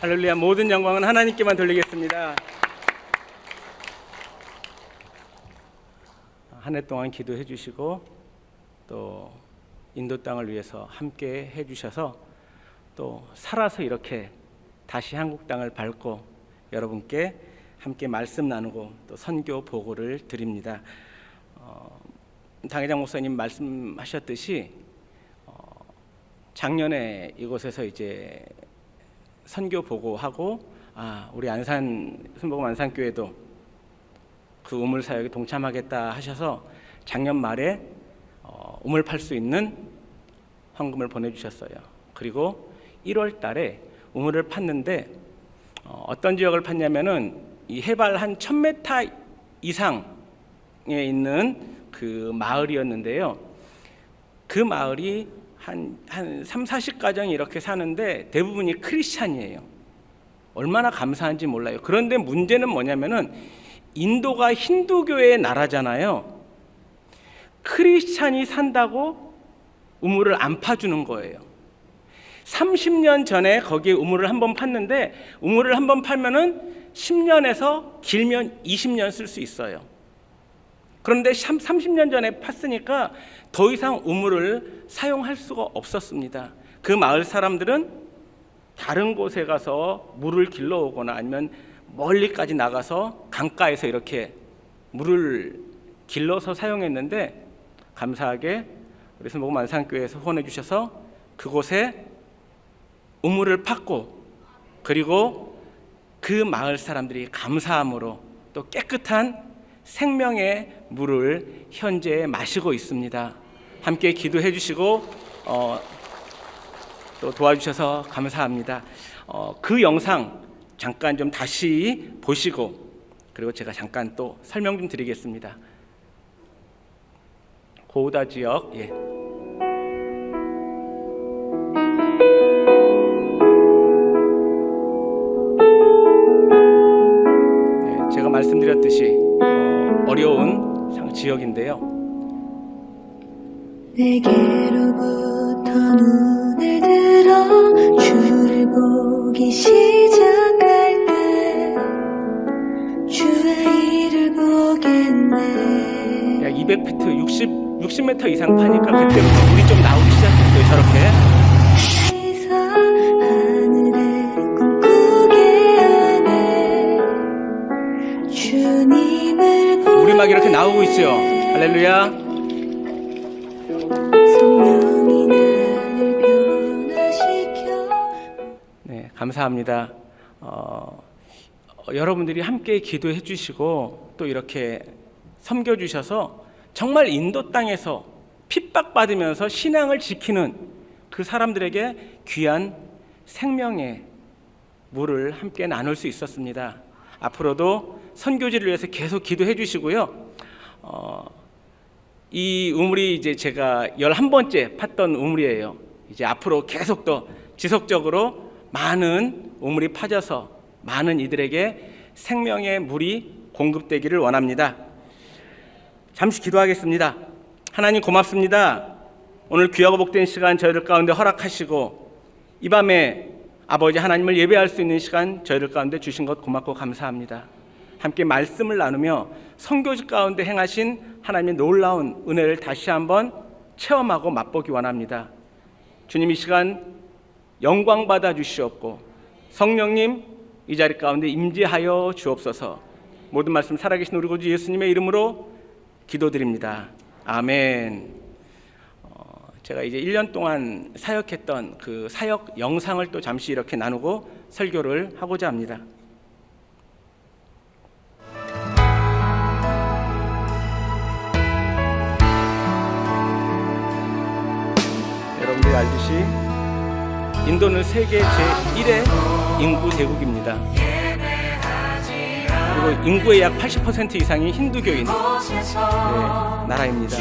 할렐루야. 모든 영광은 하나님께만 돌리겠습니다. 한 해 동안 기도해 주시고 또 인도 땅을 위해서 함께 해 주셔서 또 살아서 이렇게 다시 한국 땅을 밟고 여러분께 함께 말씀 나누고 또 선교 보고를 드립니다. 당회장 목사님 말씀하셨듯이 작년에 이곳에서 이제 선교 보고하고 우리 안산 순복음 안산교회도 그 우물 사역에 동참하겠다 하셔서 작년 말에 우물 팔 수 있는 헌금을 보내주셨어요. 그리고 1월 달에 우물을 팠는데 어떤 지역을 팠냐면은 이 해발 한 1000m 이상에 있는 그 마을이었는데요. 그 마을이 한 30-40가정이 이렇게 사는데 대부분이 크리스찬이에요. 얼마나 감사한지 몰라요. 그런데 문제는 뭐냐면은 인도가 힌두교의 나라잖아요. 크리스찬이 산다고 우물을 안 파주는 거예요. 30년 전에 거기에 우물을 한번 팠는데 우물을 한번 팔면은 10년에서 길면 20년 쓸 수 있어요. 그런데 30년 전에 팠으니까 더 이상 우물을 사용할 수가 없었습니다. 그 마을 사람들은 다른 곳에 가서 물을 길러오거나 아니면 멀리까지 나가서 강가에서 이렇게 물을 길러서 사용했는데 감사하게 우리 순복음 안산교회에서 후원해 주셔서 그곳에 우물을 팠고 그리고 그 마을 사람들이 감사함으로 또 깨끗한 생명의 물을 현재 마시고 있습니다. 함께 기도해 주시고 또 도와주셔서 감사합니다. 그 영상 잠깐 좀 다시 보시고 그리고 제가 잠깐 또 설명 좀 드리겠습니다. 고우다 지역 제가 말씀드렸듯이 어려운 지역인데요. 내게로부터 눈을 들어 주를 보기 시작할 때 주의 일을 보겠네. 약 200피트 60m 이상 파니까 그때부터 물이 좀 나오기 시작했어요. 저렇게 하늘에 꿈꾸게 하네. 주님을 물이 막 이렇게 나오고 있죠. 할렐루야. 성령이 나를 변화시켜. 네, 감사합니다. 여러분들이 함께 기도해 주시고 또 이렇게 섬겨 주셔서 정말 인도 땅에서 핍박받으면서 신앙을 지키는 그 사람들에게 귀한 생명의 물을 함께 나눌 수 있었습니다. 앞으로도 선교지를 위해서 계속 기도해 주시고요. 이 우물이 이제 제가 11번째 팠던 우물이에요. 이제 앞으로 계속 더 지속적으로 많은 우물이 파져서 많은 이들에게 생명의 물이 공급되기를 원합니다. 잠시 기도하겠습니다. 하나님 고맙습니다. 오늘 귀하고 복된 시간 저희들 가운데 허락하시고 이 밤에 아버지 하나님을 예배할 수 있는 시간 저희들 가운데 주신 것 고맙고 감사합니다. 함께 말씀을 나누며 선교지 가운데 행하신 하나님의 놀라운 은혜를 다시 한번 체험하고 맛보기 원합니다. 주님 이 시간 영광 받아 주시옵고 성령님 이 자리 가운데 임재하여 주옵소서. 모든 말씀 살아계신 우리 구주 예수님의 이름으로 기도드립니다. 아멘. 제가 이제 1년 동안 사역했던 그 사역 영상을 또 잠시 이렇게 나누고 설교를 하고자 합니다. 여러분들이 알듯이 인도는 세계 제1의 인구 대국입니다. 그리고 인구의 약 80% 이상이 힌두교인 나라입니다.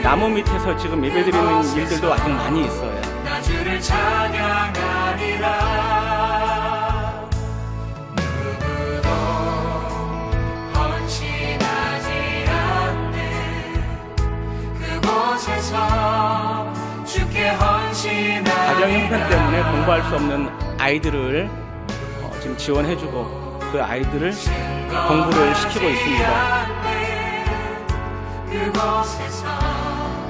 나무 밑에서 지금 예배드리는 일들도 아직 많이 있어요. 가정 형편 때문에 공부할 수 없는 아이들을 지금 지원해주고 그 아이들을 공부를 시키고 있습니다.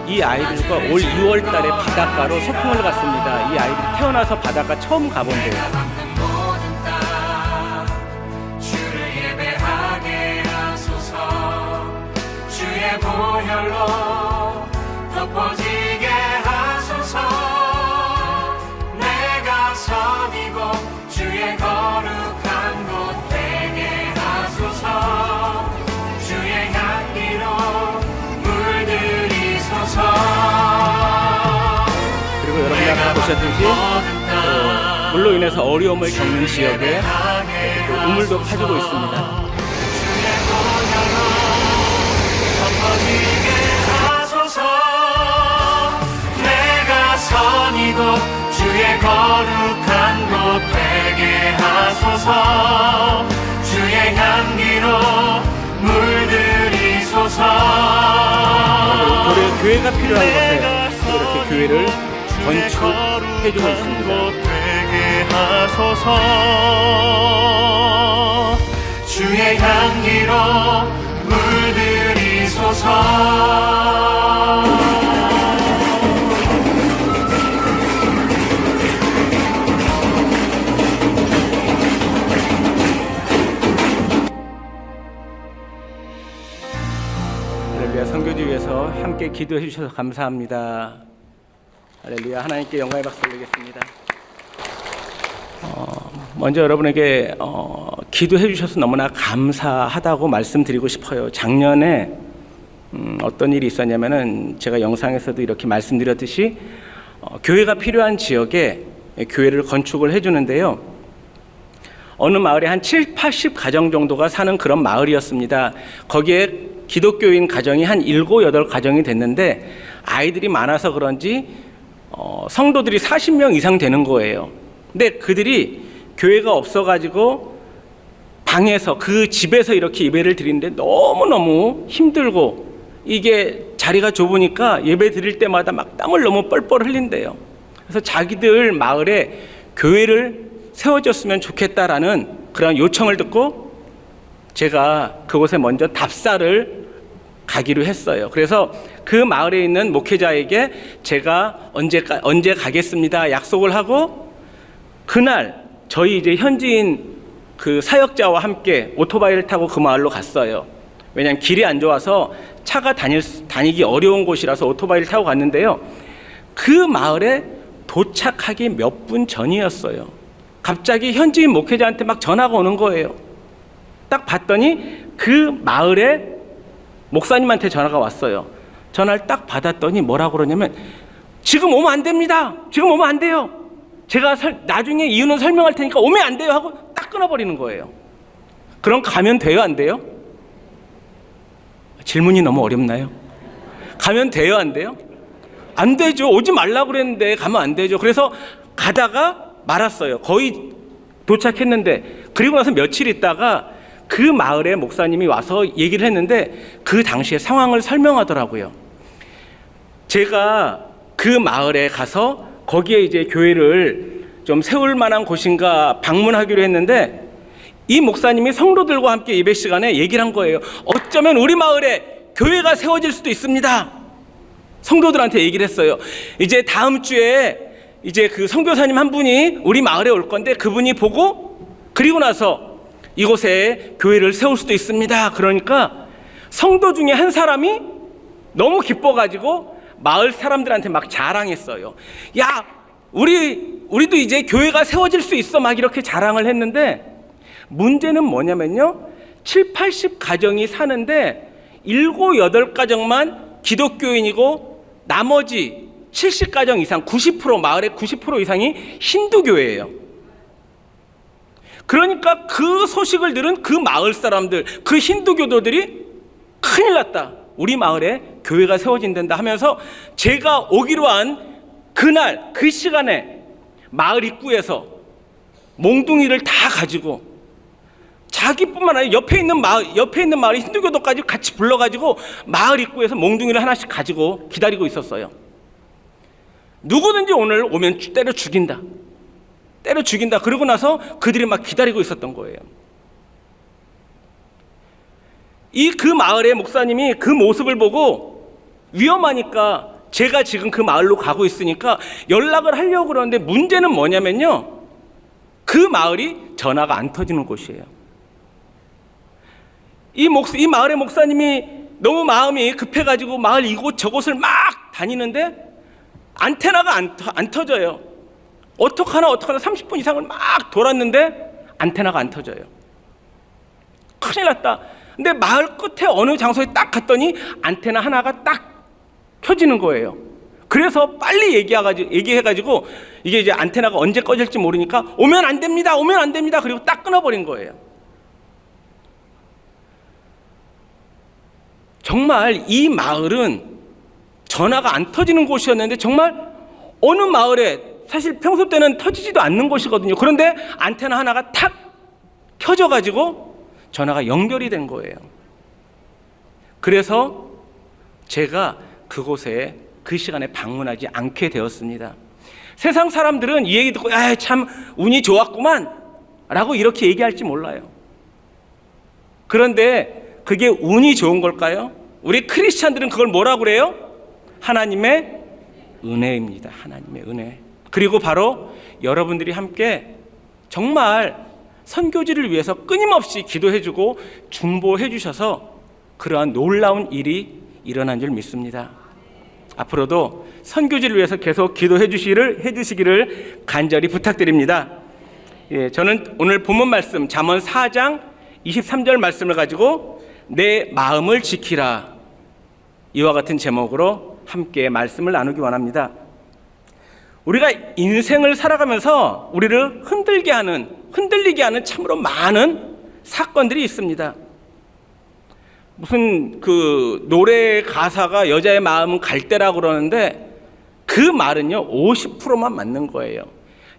이 아이들과 올 2월 달에 바닷가로 소풍을 갔습니다. 이 아이들이 태어나서 바닷가 처음 가본대요. 보혈로 덮어지게 하소서. 내가 선이고 주의 거룩한 곳 되게 하소서. 주의 향기로 물들이소서. 그리고 여러분이 아까 보셨듯이 물로 인해서 어려움을 겪는 지역에 또 우물도 파주고 있습니다. 내가 선이고 주의 거룩한 곳 되게 하소서. 주의 향기로 물들이소서. 우리 교회가 필요한 곳에 이렇게 교회를 건축해주고 있습니다. 되게 하소서. 주의 향기로 물들이소서. 할렐루야. 선교지 위해서 함께 기도해 주셔서 감사합니다. 할렐루야. 하나님께 영광의 박수 올리겠습니다. 먼저 여러분에게 기도해 주셔서 너무나 감사하다고 말씀드리고 싶어요. 작년에 어떤 일이 있었냐면은 제가 영상에서도 이렇게 말씀드렸듯이 교회가 필요한 지역에 교회를 건축을 해주는데요. 어느 마을에 한 70, 80가정 정도가 사는 그런 마을이었습니다. 거기에 기독교인 가정이 한 7, 8가정이 됐는데 아이들이 많아서 그런지 성도들이 40명 이상 되는 거예요. 근데 그들이 교회가 없어가지고 방에서 그 집에서 이렇게 예배를 드리는데 너무너무 힘들고 이게 자리가 좁으니까 예배 드릴 때마다 막 땀을 너무 뻘뻘 흘린대요. 그래서 자기들 마을에 교회를 세워줬으면 좋겠다라는 그런 요청을 듣고 제가 그곳에 먼저 답사를 가기로 했어요. 그래서 그 마을에 있는 목회자에게 제가 언제 가겠습니다 약속을 하고 그날 저희 이제 현지인 그 사역자와 함께 오토바이를 타고 그 마을로 갔어요. 왜냐하면 길이 안 좋아서 차가 다니기 어려운 곳이라서 오토바이를 타고 갔는데요. 그 마을에 도착하기 몇 분 전이었어요. 갑자기 현지인 목회자한테 막 전화가 오는 거예요. 딱 봤더니 그 마을에 목사님한테 전화가 왔어요. 전화를 딱 받았더니 뭐라고 그러냐면 지금 오면 안 됩니다. 지금 오면 안 돼요. 제가 나중에 이유는 설명할 테니까 오면 안 돼요 하고 딱 끊어버리는 거예요. 그럼 가면 돼요, 안 돼요? 질문이 너무 어렵나요? 가면 돼요, 안 돼요? 안 되죠. 오지 말라고 그랬는데 가면 안 되죠. 그래서 가다가 말았어요. 거의 도착했는데 그리고 나서 며칠 있다가 그 마을에 목사님이 와서 얘기를 했는데 그 당시에 상황을 설명하더라고요. 제가 그 마을에 가서 거기에 이제 교회를 좀 세울 만한 곳인가 방문하기로 했는데 이 목사님이 성도들과 함께 예배 시간에 얘기를 한 거예요. 어쩌면 우리 마을에 교회가 세워질 수도 있습니다. 성도들한테 얘기를 했어요. 이제 다음 주에 이제 그 선교사님 한 분이 우리 마을에 올 건데 그분이 보고 그리고 나서 이곳에 교회를 세울 수도 있습니다. 그러니까 성도 중에 한 사람이 너무 기뻐가지고 마을 사람들한테 막 자랑했어요. 야, 우리도 이제 교회가 세워질 수 있어. 막 이렇게 자랑을 했는데 문제는 뭐냐면요. 7, 80가정이 사는데 7, 8가정만 기독교인이고 나머지 70가정 이상 90% 마을의 90% 이상이 힌두교예요. 그러니까 그 소식을 들은 그 마을 사람들, 그 힌두교도들이 큰일 났다. 우리 마을에 교회가 세워진단다 하면서 제가 오기로 한 그날 그 시간에 마을 입구에서 몽둥이를 다 가지고 자기뿐만 아니라 옆에 있는 마을 힌두교도까지 같이 불러가지고 마을 입구에서 몽둥이를 하나씩 가지고 기다리고 있었어요. 누구든지 오늘 오면 때려 죽인다. 때려 죽인다. 그러고 나서 그들이 막 기다리고 있었던 거예요. 그 마을의 목사님이 그 모습을 보고 위험하니까 제가 지금 그 마을로 가고 있으니까 연락을 하려고 그러는데 문제는 뭐냐면요. 그 마을이 전화가 안 터지는 곳이에요. 이 마을의 목사님이 너무 마음이 급해가지고 마을 이곳 저곳을 막 다니는데 안테나가 안 터져요. 어떡하나 30분 이상을 막 돌았는데 안테나가 안 터져요. 큰일 났다. 근데 마을 끝에 어느 장소에 딱 갔더니 안테나 하나가 딱 켜지는 거예요. 그래서 빨리 얘기해가지고 이게 이제 안테나가 언제 꺼질지 모르니까 오면 안 됩니다. 그리고 딱 끊어버린 거예요. 정말 이 마을은 전화가 안 터지는 곳이었는데 정말 어느 마을에 사실 평소 때는 터지지도 않는 곳이거든요. 그런데 안테나 하나가 탁 켜져가지고 전화가 연결이 된 거예요. 그래서 제가 그곳에 그 시간에 방문하지 않게 되었습니다. 세상 사람들은 이 얘기 듣고 참 운이 좋았구만 라고 이렇게 얘기할지 몰라요. 그런데 그게 운이 좋은 걸까요? 우리 크리스찬들은 그걸 뭐라고 그래요? 하나님의 은혜입니다. 하나님의 은혜. 그리고 바로 여러분들이 함께 정말 선교지를 위해서 끊임없이 기도해주고 중보해주셔서 그러한 놀라운 일이 일어난 줄 믿습니다. 앞으로도 선교지를 위해서 계속 해주시기를 간절히 부탁드립니다. 저는 오늘 본문 말씀 잠언 4장 23절 말씀을 가지고 내 마음을 지키라, 이와 같은 제목으로 함께 말씀을 나누기 원합니다. 우리가 인생을 살아가면서 우리를 흔들리게 하는 참으로 많은 사건들이 있습니다. 무슨 그 노래 가사가 여자의 마음은 갈대라고 그러는데 그 말은요 50%만 맞는 거예요.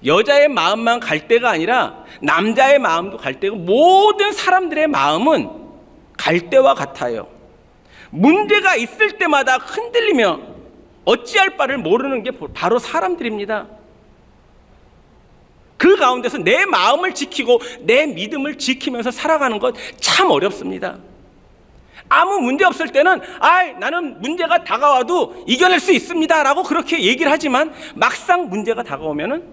여자의 마음만 갈대가 아니라 남자의 마음도 갈대고 모든 사람들의 마음은 갈대와 같아요. 문제가 있을 때마다 흔들리며 어찌할 바를 모르는 게 바로 사람들입니다. 그 가운데서 내 마음을 지키고 내 믿음을 지키면서 살아가는 것 참 어렵습니다. 아무 문제 없을 때는 나는 문제가 다가와도 이겨낼 수 있습니다 라고 그렇게 얘기를 하지만 막상 문제가 다가오면은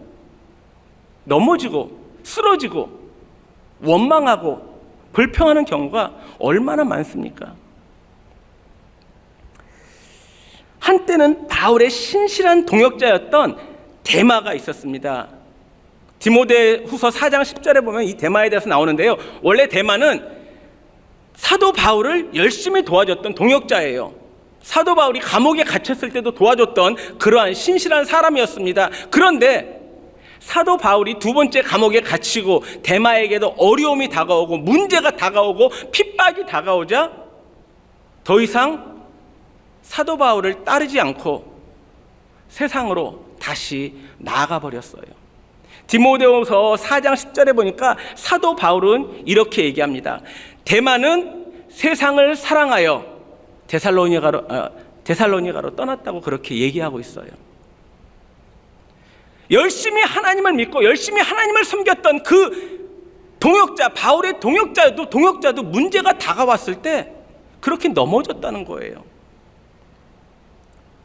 넘어지고 쓰러지고 원망하고 불평하는 경우가 얼마나 많습니까? 한때는 바울의 신실한 동역자였던 데마가 있었습니다. 디모데후서 4장 10절에 보면 이 데마에 대해서 나오는데요. 원래 데마는 사도 바울을 열심히 도와줬던 동역자예요. 사도 바울이 감옥에 갇혔을 때도 도와줬던 그러한 신실한 사람이었습니다. 그런데 사도 바울이 두 번째 감옥에 갇히고 데마에게도 어려움이 다가오고 문제가 다가오고 핍박이 다가오자 더 이상 사도 바울을 따르지 않고 세상으로 다시 나아가 버렸어요. 디모데후서 4장 10절에 보니까 사도 바울은 이렇게 얘기합니다. 데마는 세상을 사랑하여 데살로니가로 떠났다고 그렇게 얘기하고 있어요. 열심히 하나님을 믿고 열심히 하나님을 섬겼던 그 동역자, 바울의 동역자도 문제가 다가왔을 때 그렇게 넘어졌다는 거예요.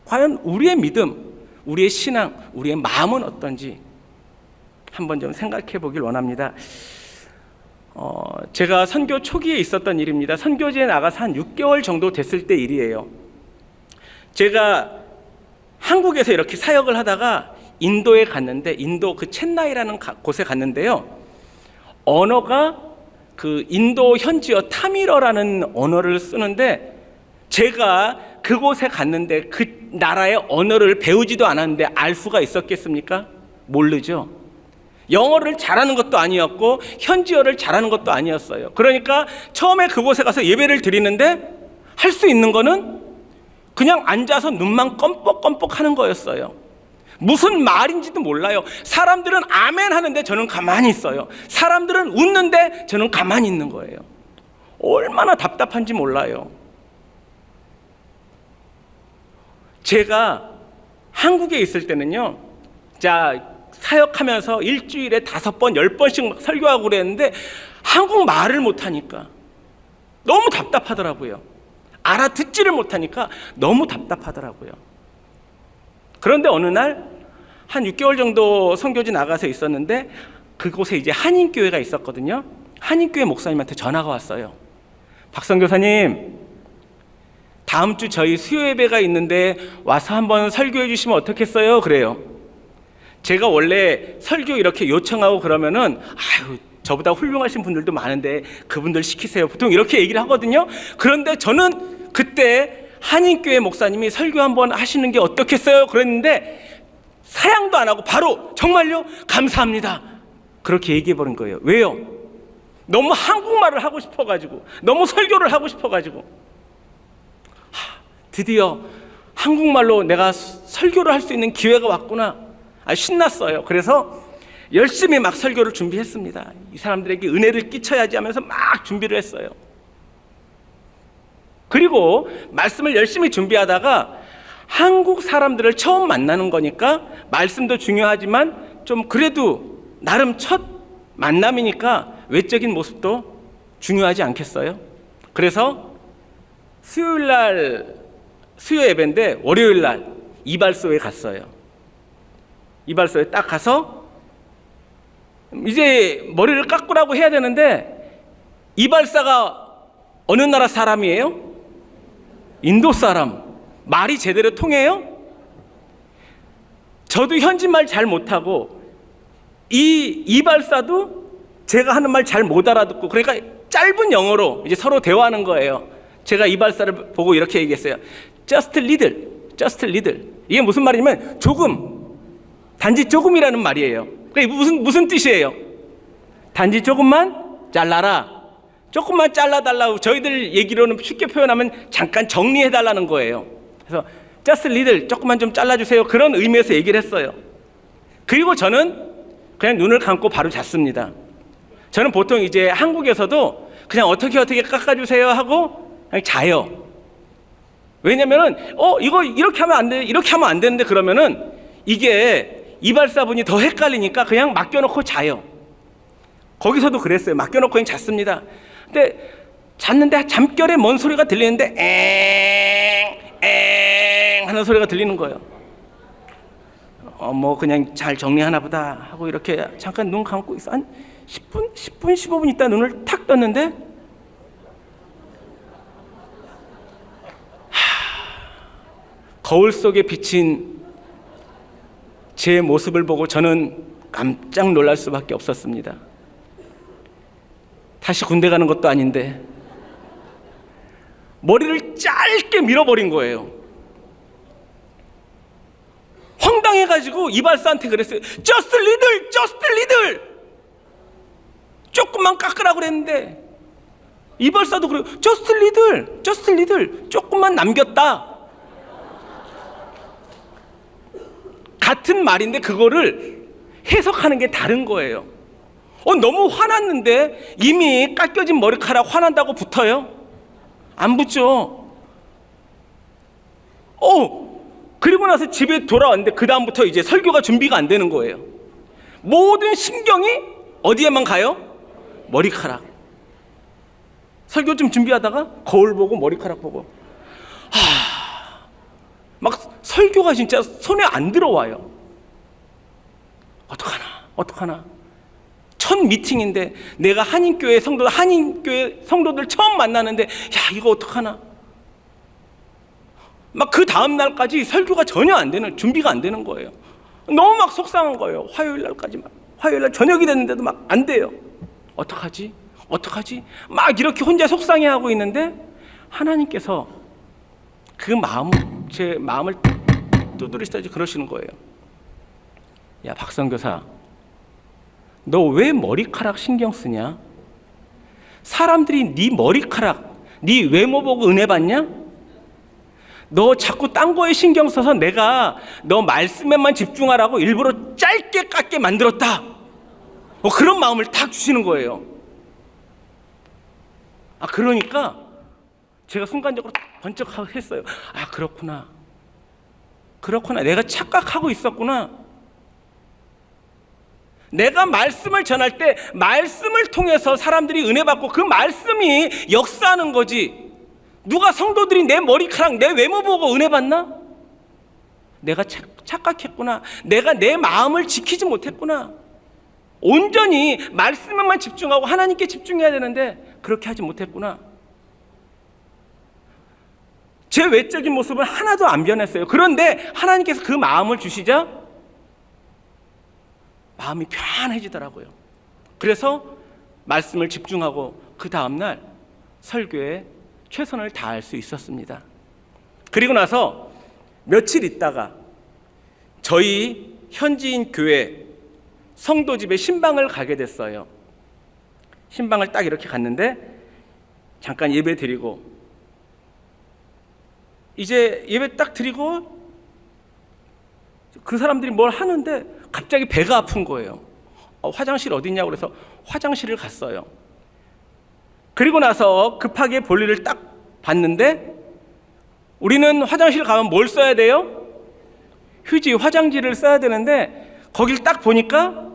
과연 우리의 믿음, 우리의 신앙, 우리의 마음은 어떤지 한번 좀 생각해 보길 원합니다. 제가 선교 초기에 있었던 일입니다. 선교지에 나가서 한 6개월 정도 됐을 때 일이에요. 제가 한국에서 이렇게 사역을 하다가 인도에 갔는데 인도 그 첸나이라는 곳에 갔는데요. 언어가 그 인도 현지어 타밀어라는 언어를 쓰는데 제가 그곳에 갔는데 그 나라의 언어를 배우지도 않았는데 알 수가 있었겠습니까? 모르죠. 영어를 잘하는 것도 아니었고 현지어를 잘하는 것도 아니었어요. 그러니까 처음에 그곳에 가서 예배를 드리는데 할 수 있는 거는 그냥 앉아서 눈만 껌뻑껌뻑 하는 거였어요. 무슨 말인지도 몰라요. 사람들은 아멘 하는데 저는 가만히 있어요. 사람들은 웃는데 저는 가만히 있는 거예요. 얼마나 답답한지 몰라요. 제가 한국에 있을 때는요, 자, 사역하면서 일주일에 5번, 10번씩 막 설교하고 그랬는데 한국말을 못하니까 너무 답답하더라고요. 알아듣지를 못하니까 너무 답답하더라고요. 그런데 어느 날 한 6개월 정도 선교지 나가서 있었는데 그곳에 이제 한인교회가 있었거든요. 한인교회 목사님한테 전화가 왔어요. 박선교사님, 다음 주 저희 수요 예배가 있는데 와서 한번 설교해 주시면 어떻겠어요? 그래요. 제가 원래 설교 이렇게 요청하고 그러면은 아유, 저보다 훌륭하신 분들도 많은데 그분들 시키세요. 보통 이렇게 얘기를 하거든요. 그런데 저는 그때 한인교회 목사님이 설교 한번 하시는 게 어떻겠어요? 그랬는데 사양도 안 하고 바로 정말요? 감사합니다. 그렇게 얘기해 버린 거예요. 왜요? 너무 한국말을 하고 싶어가지고, 너무 설교를 하고 싶어가지고, 드디어 한국말로 내가 설교를 할 수 있는 기회가 왔구나. 신났어요. 그래서 열심히 막 설교를 준비했습니다. 이 사람들에게 은혜를 끼쳐야지 하면서 막 준비를 했어요. 그리고 말씀을 열심히 준비하다가 한국 사람들을 처음 만나는 거니까 말씀도 중요하지만 좀 그래도 나름 첫 만남이니까 외적인 모습도 중요하지 않겠어요? 그래서 수요일 날 수요 예배인데 월요일 날 이발소에 갔어요. 이발소에 딱 가서 이제 머리를 깎으라고 해야 되는데 이발사가 어느 나라 사람이에요? 인도 사람. 말이 제대로 통해요? 저도 현지말 잘 못하고 이 이발사도 제가 하는 말 잘 못 알아듣고 그러니까 짧은 영어로 이제 서로 대화하는 거예요. 제가 이발사를 보고 이렇게 얘기했어요. Just a little, just a little. 이게 무슨 말이냐면 조금, 단지 조금이라는 말이에요. 그게 무슨 뜻이에요? 단지 조금만 잘라라. 조금만 잘라달라고 저희들 얘기로는 쉽게 표현하면 잠깐 정리해달라는 거예요. 그래서 just a little, 조금만 좀 잘라주세요. 그런 의미에서 얘기를 했어요. 그리고 저는 그냥 눈을 감고 바로 잤습니다. 저는 보통 이제 한국에서도 그냥 어떻게 깎아주세요 하고 그냥 자요. 왜냐면은 이거 이렇게 하면 안 돼, 이렇게 하면 안 되는데 그러면은 이게 이발사분이 더 헷갈리니까 그냥 맡겨놓고 자요. 거기서도 그랬어요. 맡겨놓고 그냥 잤습니다. 근데 잤는데 잠결에 뭔 소리가 들리는데 엥 하는 소리가 들리는 거예요. 뭐 그냥 잘 정리하나 보다 하고 이렇게 잠깐 눈 감고 있어. 한 10분, 15분 있다 눈을 탁 떴는데 거울 속에 비친 제 모습을 보고 저는 깜짝 놀랄 수밖에 없었습니다. 다시 군대 가는 것도 아닌데 머리를 짧게 밀어버린 거예요. 황당해가지고 이발사한테 그랬어요. Just a little, just a little. 조금만 깎으라고 그랬는데 이발사도 그래요. Just a little, just a little. 조금만 남겼다. 같은 말인데 그거를 해석하는 게 다른 거예요. 너무 화났는데 이미 깎여진 머리카락 화난다고 붙어요? 안 붙죠. 그리고 나서 집에 돌아왔는데 그 다음부터 이제 설교가 준비가 안 되는 거예요. 모든 신경이 어디에만 가요? 머리카락. 설교 좀 준비하다가 거울 보고 머리카락 보고 막 설교가 진짜 손에 안 들어와요. 어떡하나. 첫 미팅인데 내가 한인교회 성도들 처음 만나는데 이거 어떡하나. 막 그 다음 날까지 설교가 전혀 안 되는, 준비가 안 되는 거예요. 너무 막 속상한 거예요. 화요일 날 저녁이 됐는데도 막 안 돼요. 어떡하지? 막 이렇게 혼자 속상해하고 있는데 하나님께서 제 마음을 두드리시다지 그러시는 거예요. 야, 박선교사, 너 왜 머리카락 신경 쓰냐? 사람들이 네 머리카락, 네 외모 보고 은혜 받냐? 너 자꾸 딴 거에 신경 써서 내가 너 말씀에만 집중하라고 일부러 짧게 깎게 만들었다. 그런 마음을 탁 주시는 거예요. 그러니까 제가 순간적으로 번쩍 했어요. 그렇구나. 그렇구나. 내가 착각하고 있었구나. 내가 말씀을 전할 때 말씀을 통해서 사람들이 은혜 받고 그 말씀이 역사하는 거지. 누가 성도들이 내 머리카락, 내 외모 보고 은혜 받나? 내가 착각했구나. 내가 내 마음을 지키지 못했구나. 온전히 말씀에만 집중하고 하나님께 집중해야 되는데 그렇게 하지 못했구나. 제 외적인 모습은 하나도 안 변했어요. 그런데 하나님께서 그 마음을 주시자 마음이 편해지더라고요. 그래서 말씀을 집중하고 그 다음날 설교에 최선을 다할 수 있었습니다. 그리고 나서 며칠 있다가 저희 현지인 교회 성도 집에 신방을 가게 됐어요. 신방을 딱 이렇게 갔는데 잠깐 예배 드리고 이제 예배 딱 드리고 그 사람들이 뭘 하는데 갑자기 배가 아픈 거예요. 화장실 어디 있냐고 그래서 화장실을 갔어요. 그리고 나서 급하게 볼일을 딱 봤는데 우리는 화장실 가면 뭘 써야 돼요? 휴지, 화장지를 써야 되는데 거길 딱 보니까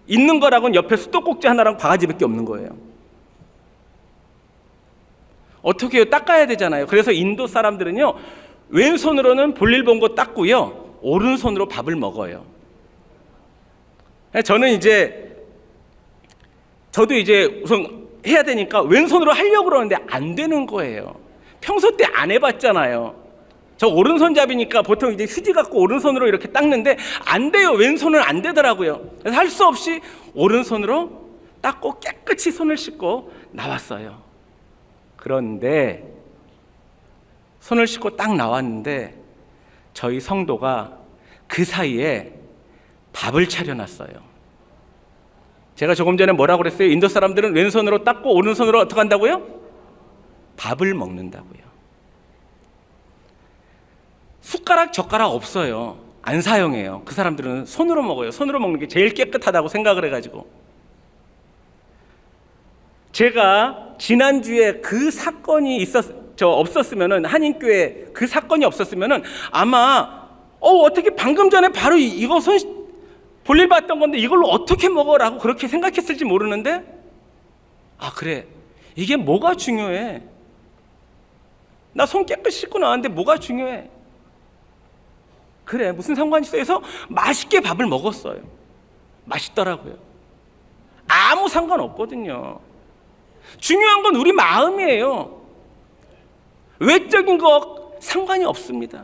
있는 거라고는 옆에 수도꼭지 하나랑 바가지밖에 없는 거예요. 어떻게 해요? 닦아야 되잖아요. 그래서 인도 사람들은요 왼손으로는 볼일 본 거 닦고요 오른손으로 밥을 먹어요. 저도 이제 우선 해야 되니까 왼손으로 하려고 그러는데 안 되는 거예요. 평소 때 안 해봤잖아요. 저 오른손잡이니까 보통 이제 휴지 갖고 오른손으로 이렇게 닦는데 안 돼요. 왼손은 안 되더라고요. 그래서 할 수 없이 오른손으로 닦고 깨끗이 손을 씻고 나왔어요. 그런데 손을 씻고 딱 나왔는데 저희 성도가 그 사이에 밥을 차려놨어요. 제가 조금 전에 뭐라고 그랬어요? 인도 사람들은 왼손으로 닦고 오른손으로 어떻게 한다고요? 밥을 먹는다고요. 숟가락, 젓가락 없어요. 안 사용해요. 그 사람들은 손으로 먹어요. 손으로 먹는 게 제일 깨끗하다고 생각을 해가지고. 제가 지난주에 그 사건이 없었으면은, 한인교회 그 사건이 없었으면은 아마 어떻게 방금 전에 바로 이거 볼일 봤던 건데 이걸로 어떻게 먹어라고 그렇게 생각했을지 모르는데, 그래, 이게 뭐가 중요해? 나 손 깨끗이 씻고 나왔는데 뭐가 중요해? 그래, 무슨 상관이 있어? 해서 맛있게 밥을 먹었어요. 맛있더라고요. 아무 상관없거든요. 중요한 건 우리 마음이에요. 외적인 거 상관이 없습니다.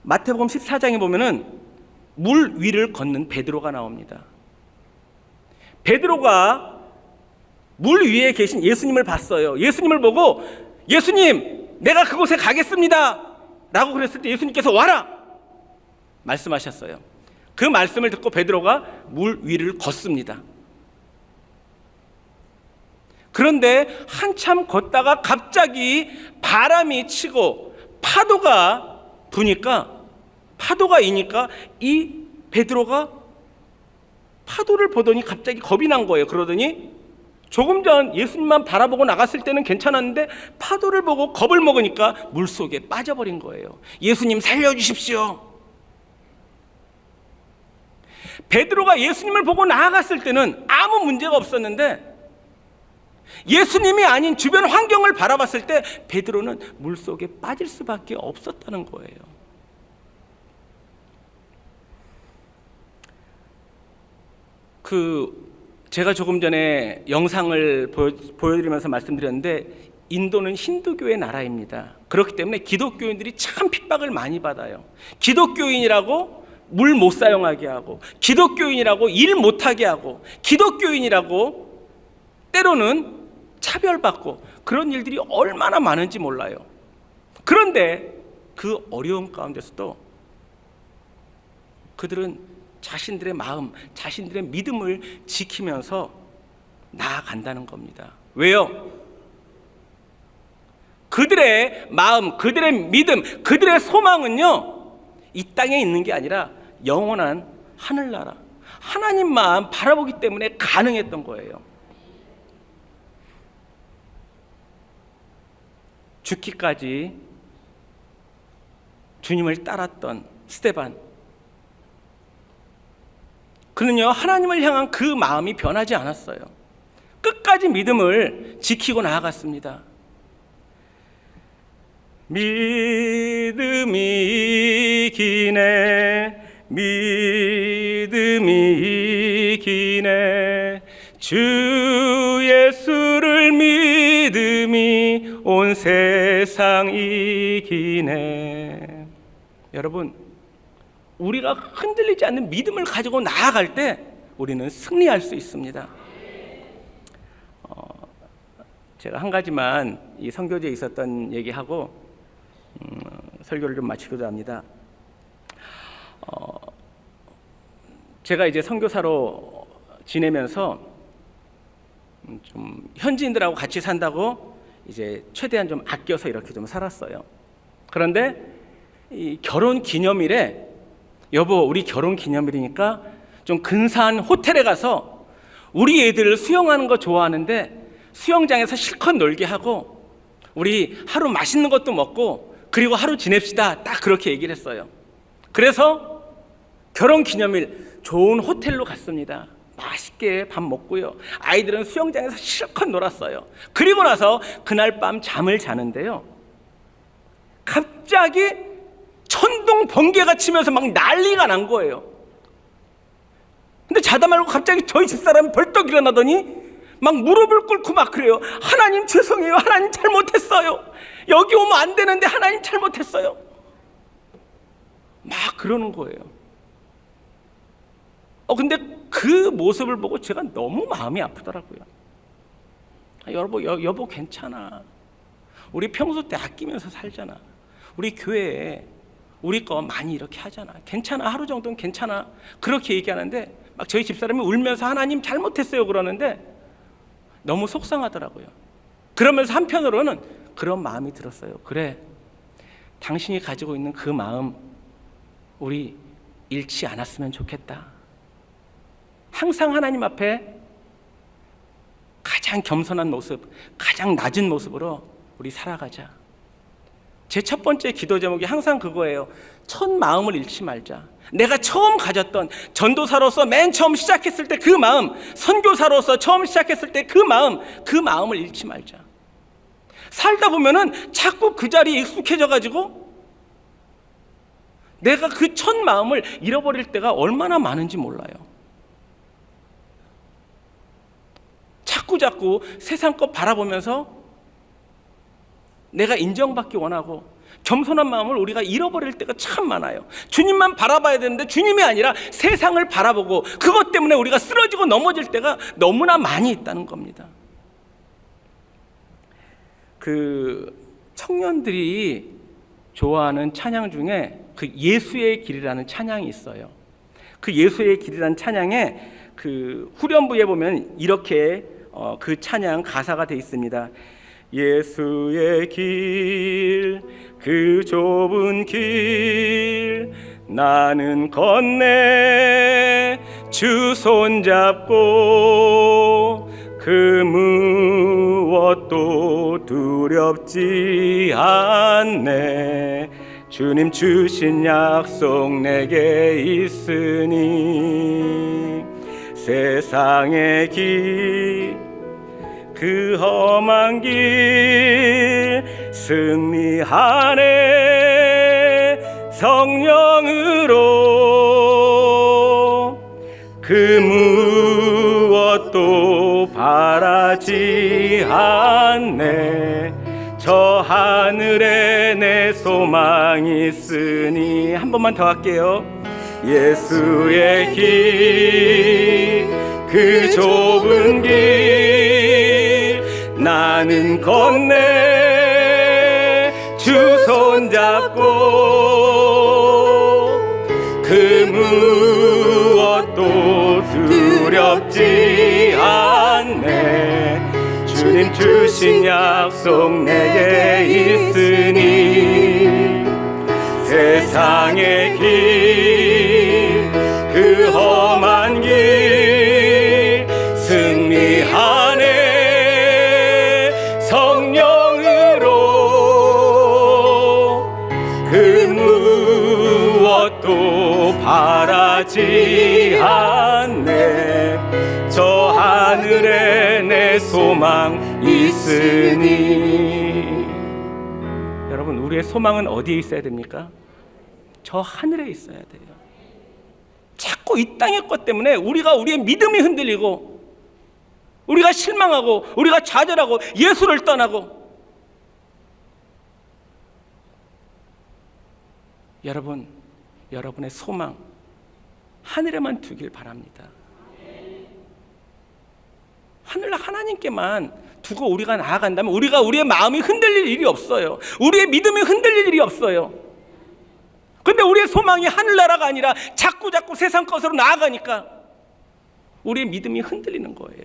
마태복음 14장에 보면은 물 위를 걷는 베드로가 나옵니다. 베드로가 물 위에 계신 예수님을 봤어요. 예수님을 보고 예수님, 내가 그곳에 가겠습니다 라고 그랬을 때 예수님께서 와라 말씀하셨어요. 그 말씀을 듣고 베드로가 물 위를 걷습니다. 그런데 한참 걷다가 갑자기 바람이 치고 파도가 이니까 이 베드로가 파도를 보더니 갑자기 겁이 난 거예요. 그러더니 조금 전 예수님만 바라보고 나갔을 때는 괜찮았는데 파도를 보고 겁을 먹으니까 물속에 빠져버린 거예요. 예수님 살려주십시오. 베드로가 예수님을 보고 나아갔을 때는 아무 문제가 없었는데 예수님이 아닌 주변 환경을 바라봤을 때 베드로는 물속에 빠질 수밖에 없었다는 거예요. 제가 조금 전에 영상을 보여드리면서 말씀드렸는데 인도는 힌두교의 나라입니다. 그렇기 때문에 기독교인들이 참 핍박을 많이 받아요. 기독교인이라고 물 못 사용하게 하고, 기독교인이라고 일 못하게 하고, 기독교인이라고 때로는 차별받고, 그런 일들이 얼마나 많은지 몰라요. 그런데 그 어려움 가운데서도 그들은 자신들의 마음, 자신들의 믿음을 지키면서 나아간다는 겁니다. 왜요? 그들의 마음, 그들의 믿음, 그들의 소망은요, 이 땅에 있는 게 아니라 영원한 하늘나라, 하나님만 바라보기 때문에 가능했던 거예요. 죽기까지 주님을 따랐던 스데반, 그는요 하나님을 향한 그 마음이 변하지 않았어요. 끝까지 믿음을 지키고 나아갔습니다. 믿음이 기네, 믿음이 기네, 주 예수를 믿음이 온 세상 이기네. 여러분, 우리가 흔들리지 않는 믿음을 가지고 나아갈 때 우리는 승리할 수 있습니다. 제가 한 가지만 이 선교지에 있었던 얘기하고 설교를 좀 마치고자 합니다. 제가 이제 선교사로 지내면서 좀 현지인들하고 같이 산다고 이제 최대한 좀 아껴서 이렇게 좀 살았어요. 그런데 이 결혼 기념일에 여보 우리 결혼 기념일이니까 좀 근사한 호텔에 가서 우리 애들 수영하는 거 좋아하는데 수영장에서 실컷 놀게 하고 우리 하루 맛있는 것도 먹고 그리고 하루 지냅시다, 딱 그렇게 얘기를 했어요. 그래서 결혼 기념일 좋은 호텔로 갔습니다. 맛있게 밥 먹고요, 아이들은 수영장에서 실컷 놀았어요. 그리고 나서 그날 밤 잠을 자는데요, 갑자기 천둥 번개가 치면서 막 난리가 난 거예요. 근데 자다 말고 갑자기 저희 집사람이 벌떡 일어나더니 막 무릎을 꿇고 막 그래요. 하나님 죄송해요, 하나님 잘못했어요, 여기 오면 안 되는데 하나님 잘못했어요, 막 그러는 거예요. 근데 그 모습을 보고 제가 너무 마음이 아프더라고요. 여보 괜찮아, 우리 평소 때 아끼면서 살잖아, 우리 교회에 우리 거 많이 이렇게 하잖아, 괜찮아, 하루 정도는 괜찮아, 그렇게 얘기하는데 막 저희 집사람이 울면서 하나님 잘못했어요 그러는데 너무 속상하더라고요. 그러면서 한편으로는 그런 마음이 들었어요. 그래, 당신이 가지고 있는 그 마음 우리 잃지 않았으면 좋겠다. 항상 하나님 앞에 가장 겸손한 모습, 가장 낮은 모습으로 우리 살아가자. 제 첫 번째 기도 제목이 항상 그거예요. 첫 마음을 잃지 말자. 내가 처음 가졌던 전도사로서 맨 처음 시작했을 때 그 마음, 선교사로서 처음 시작했을 때 그 마음을 잃지 말자. 살다 보면은 자꾸 그 자리에 익숙해져 가지고 내가 그 첫 마음을 잃어버릴 때가 얼마나 많은지 몰라요. 자꾸 세상 것 바라보면서 내가 인정받기 원하고 겸손한 마음을 우리가 잃어버릴 때가 참 많아요. 주님만 바라봐야 되는데 주님이 아니라 세상을 바라보고 그것 때문에 우리가 쓰러지고 넘어질 때가 너무나 많이 있다는 겁니다. 그 청년들이 좋아하는 찬양 중에 그 예수의 길이라는 찬양이 있어요. 그 예수의 길이라는 찬양에 그 후렴부에 보면 이렇게 그 찬양 가사가 되어 있습니다. 예수의 길, 그 좁은 길 나는 건네 주 손잡고 그 무엇도 두렵지 않네. 주님 주신 약속 내게 있으니 세상의 길 그 험한 길 승리하네 성령으로 그 무엇도 바라지 않네. 저 하늘에 내 소망이 있으니. 한 번만 더 할게요. 예수의 길, 그 좁은 길 나는 건네 주 손잡고 그 무엇도 두렵지 않네. 주님 주신 약속 내게 있으니 세상의 길, 그 험한 길 승리하네 성령으로 바라지 않네. 저 하늘에 내 소망 있으니. 여러분, 우리의 소망은 어디에 있어야 됩니까? 저 하늘에 있어야 돼요. 자꾸 이 땅의 것 때문에 우리의 믿음이 흔들리고, 우리가 실망하고, 우리가 좌절하고, 예수를 떠나고. 여러분의 소망 하늘에만 두길 바랍니다. 하늘 하나님께만 두고 우리가 나아간다면 우리의 마음이 흔들릴 일이 없어요. 우리의 믿음이 흔들릴 일이 없어요. 근데 우리의 소망이 하늘나라가 아니라 자꾸 세상 것으로 나아가니까 우리의 믿음이 흔들리는 거예요.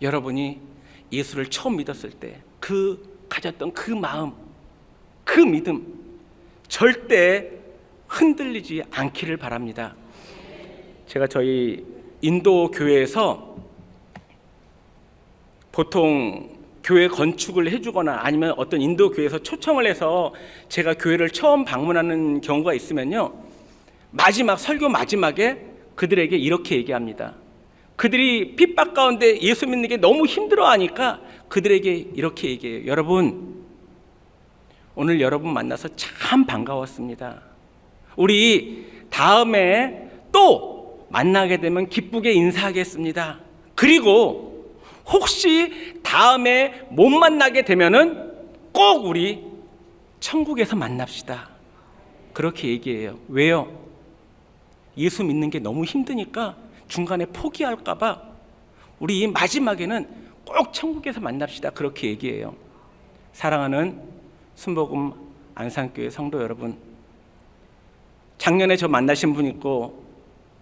여러분이 예수를 처음 믿었을 때 가졌던 그 마음, 그 믿음 절대 흔들리지 않기를 바랍니다. 제가 저희 인도 교회에서 보통 교회 건축을 해주거나 아니면 어떤 인도 교회에서 초청을 해서 제가 교회를 처음 방문하는 경우가 있으면요, 설교 마지막에 그들에게 이렇게 얘기합니다. 그들이 핍박 가운데 예수 믿는 게 너무 힘들어하니까 그들에게 이렇게 얘기해요. 여러분, 오늘 여러분 만나서 참 반가웠습니다. 우리 다음에 또 만나게 되면 기쁘게 인사하겠습니다. 그리고 혹시 다음에 못 만나게 되면은 꼭 우리 천국에서 만납시다. 그렇게 얘기해요. 왜요? 예수 믿는 게 너무 힘드니까 중간에 포기할까 봐 우리 마지막에는 꼭 천국에서 만납시다. 그렇게 얘기해요. 사랑하는 순복음 안산교회 성도 여러분, 작년에 저 만나신 분 있고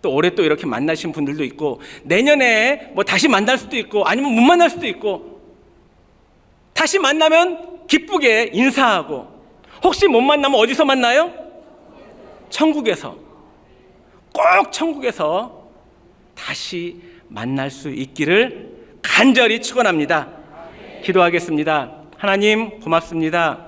또 올해 또 이렇게 만나신 분들도 있고, 내년에 뭐 다시 만날 수도 있고 아니면 못 만날 수도 있고, 다시 만나면 기쁘게 인사하고, 혹시 못 만나면 어디서 만나요? 천국에서. 꼭 천국에서 다시 만날 수 있기를 간절히 축원합니다. 기도하겠습니다. 하나님 고맙습니다.